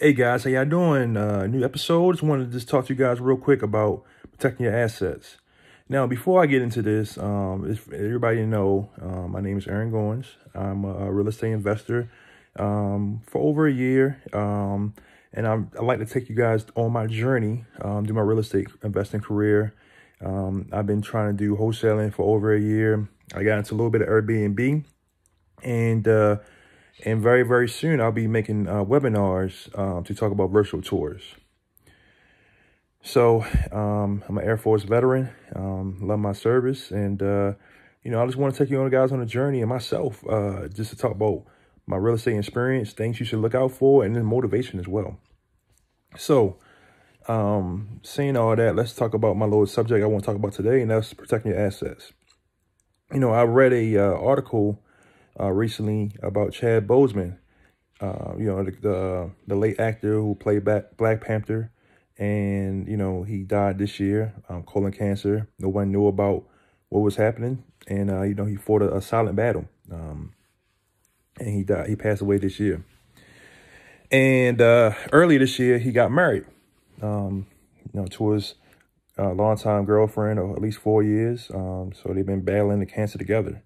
Hey guys, how y'all doing? New episode. Just wanted to just talk to you guys real quick about protecting your assets. Now, before I get into this, if everybody know, my name is Aaron Goins. I'm a real estate investor for over a year, and I'd like to take you guys on my journey through my real estate investing career. I've been trying to do wholesaling for over a year. I got into a little bit of Airbnb, and very, very soon, I'll be making webinars to talk about virtual tours. So I'm an Air Force veteran, love my service. And, I just want to take you guys on a journey and myself, just to talk about my real estate experience, things you should look out for, and then motivation as well. So saying all that, let's talk about my little subject I want to talk about today, and that's protecting your assets. I read a article recently about Chad Boseman, the late actor who played Black Panther, and he died this year, colon cancer. No one knew about what was happening, and he fought a silent battle, and he died. He passed away this year. And earlier this year, he got married, to his longtime girlfriend, or at least 4 years. So they've been battling the cancer together.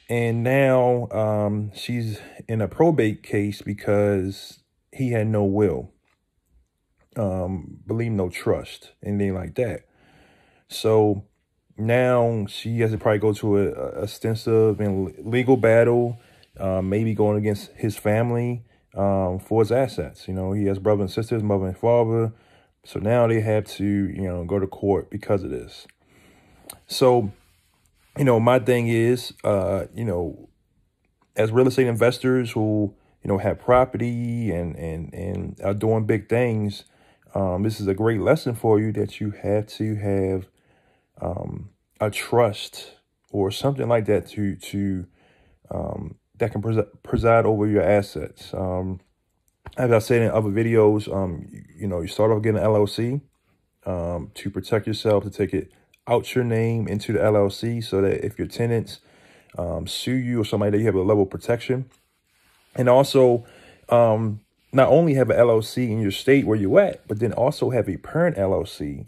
And now she's in a probate case because he had no will, no trust, anything like that. So now she has to probably go to a extensive and legal battle, maybe going against his family for his assets. He has brothers and sisters, mother and father. So now they have to, go to court because of this. So my thing is, as real estate investors who, have property and are doing big things, this is a great lesson for you that you have to have a trust or something like that to that can preside over your assets. As I said in other videos, you start off getting an LLC to protect yourself, to take it out your name into the LLC, so that if your tenants sue you or something like that, you have a level of protection. And also, not only have an LLC in your state where you're at, but then also have a parent LLC,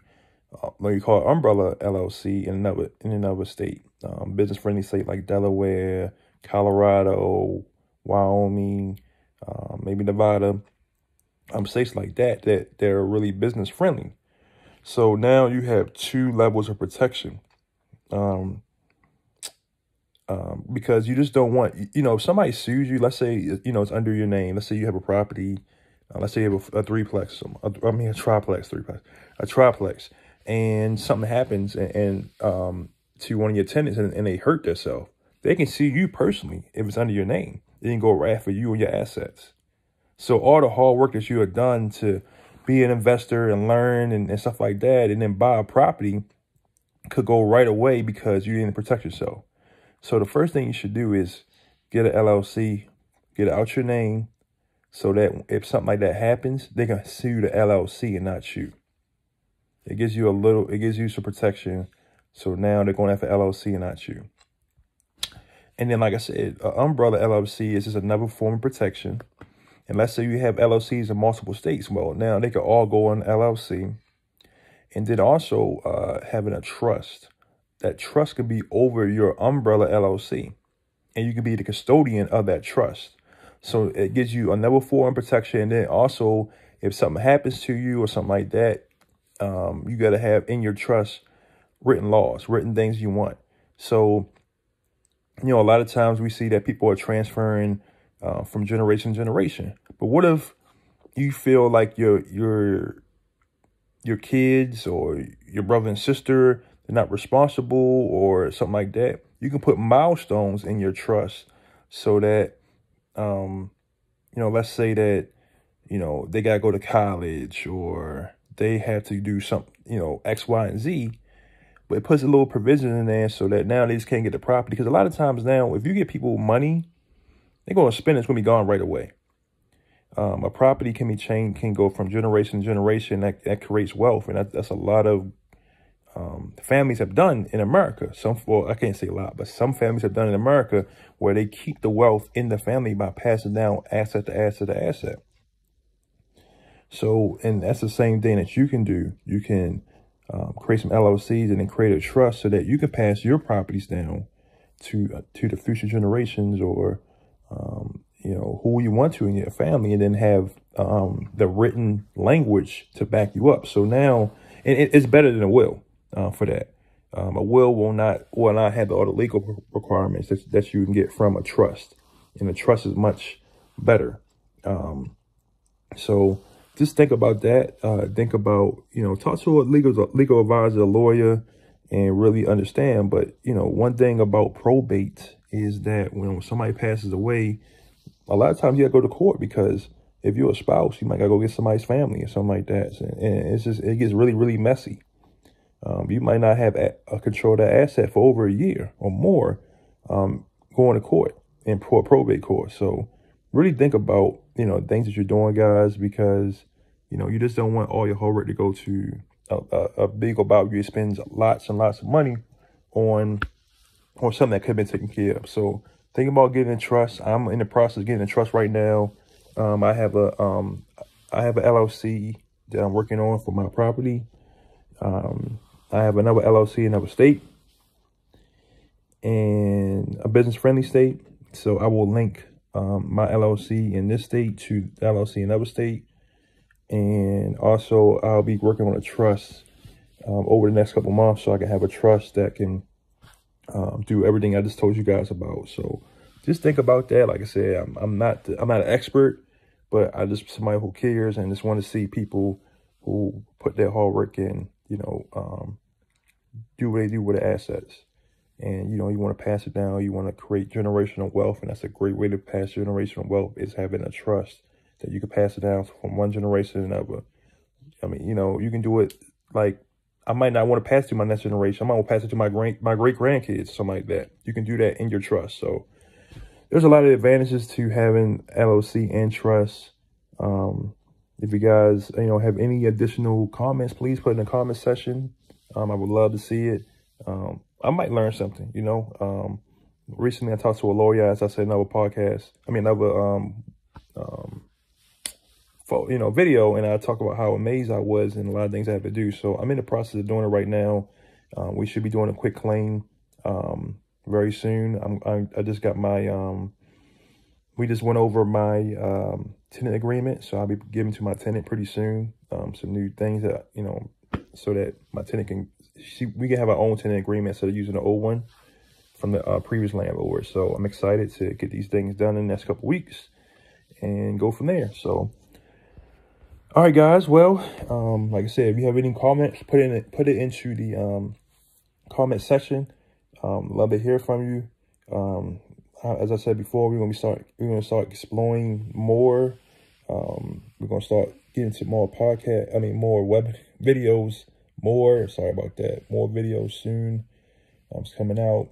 what you call an umbrella LLC in another state, business friendly state like Delaware, Colorado, Wyoming, maybe Nevada, states like that they're really business friendly. So now you have two levels of protection, because you just don't want, if somebody sues you, let's say, it's under your name. Let's say you have a property. Let's say you have a triplex, and something happens and to one of your tenants and they hurt themselves. They can sue you personally if it's under your name. They can go right after you and your assets. So all the hard work that you have done to be an investor and learn and stuff like that, and then buy a property, could go right away because you didn't protect yourself. So the first thing you should do is get an LLC, get it out your name, so that if something like that happens, they can sue the LLC and not you. It gives you some protection. So now they're going after LLC and not you. And then, like I said, an umbrella LLC is just another form of protection. And let's say you have LLCs in multiple states. Well, now they could all go on LLC. And then also having a trust. That trust could be over your umbrella LLC. And you can be the custodian of that trust. So it gives you another form of protection. And then also, if something happens to you or something like that, you got to have in your trust written laws, written things you want. So, a lot of times we see that people are transferring from generation to generation. But what if you feel like your kids or your brother and sister, they're not responsible or something like that? You can put milestones in your trust so that, let's say that, they got to go to college or they have to do something, X, Y, and Z. But it puts a little provision in there so that now they just can't get the property. Because a lot of times now, if you get people money, they're going to spend it. It's going to be gone right away. A property can go from generation to generation. That creates wealth. And that's a lot of families have done in America. I can't say a lot, but some families have done in America where they keep the wealth in the family by passing down asset to asset to asset. So, and that's the same thing that you can do. You can create some LLCs and then create a trust so that you can pass your properties down to the future generations, or who you want to in your family, and then have the written language to back you up. So now, and it's better than a will for that. A will will not have all the legal requirements that you can get from a trust, and a trust is much better. So just think about that. Think about, talk to a legal advisor, a lawyer, and really understand. But, one thing about probate is that when somebody passes away, a lot of times you gotta go to court, because if you're a spouse, you might gotta go get somebody's family or something like that. And it gets really, really messy. You might not have control of that asset for over a year or more, going to court in probate court. So really think about, things that you're doing, guys, because, you just don't want all your whole work to go to a big about you spends lots and lots of money on something that could have been taken care of. So think about getting a trust. I'm in the process of getting a trust right now. I have a LLC that I'm working on for my property. I have another LLC in another state and a business-friendly state. So I will link my LLC in this state to the LLC in another state. And also I'll be working on a trust over the next couple months, so I can have a trust that can do everything I just told you guys about. So just think about that. Like I said, I'm not an expert, but I just somebody who cares and just want to see people who put their hard work in, do what they do with the assets. And, you want to pass it down. You want to create generational wealth. And that's a great way to pass generational wealth, is having a trust that you can pass it down from one generation to another. I mean, you can do it like, I might not want to pass it to my next generation. I might want to pass it to my great grandkids, something like that. You can do that in your trust. So there's a lot of advantages to having LLC and trust. If you guys, have any additional comments, please put in the comment section. I would love to see it. I might learn something, recently I talked to a lawyer, as I said, another video, and I talk about how amazed I was and a lot of things I have to do. So I'm in the process of doing it right now. We should be doing a quick claim very soon. I just got my, we just went over my tenant agreement. So I'll be giving to my tenant pretty soon some new things that, so that my tenant can, we can have our own tenant agreement instead of using the old one from the previous landlord. So I'm excited to get these things done in the next couple of weeks and go from there. So, all right, guys. Well, like I said, if you have any comments, put it into the comment section. Love to hear from you. As I said before, we're gonna start exploring more. We're gonna start getting to more more web videos. Sorry about that. More videos soon. It's coming out.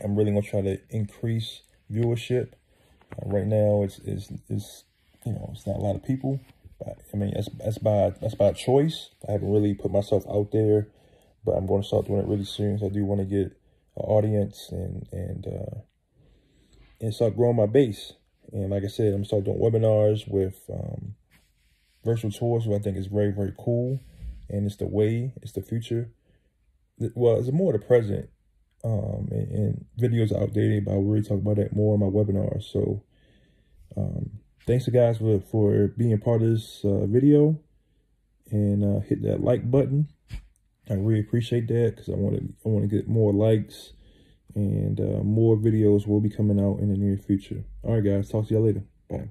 I'm really gonna try to increase viewership. Right now, it's not a lot of people. But, that's by choice. I haven't really put myself out there, but I'm going to start doing it really soon. So I do want to get an audience and start growing my base. And like I said, I'm going to start doing webinars with virtual tours, which I think is very, very cool. And it's the future. Well, it's more the present. And videos are outdated, but I'll really talk about that more in my webinars. So thanks to guys for being part of this video, and hit that like button. I really appreciate that, because I want to get more likes, and more videos will be coming out in the near future. All right, guys, talk to y'all later. Bye.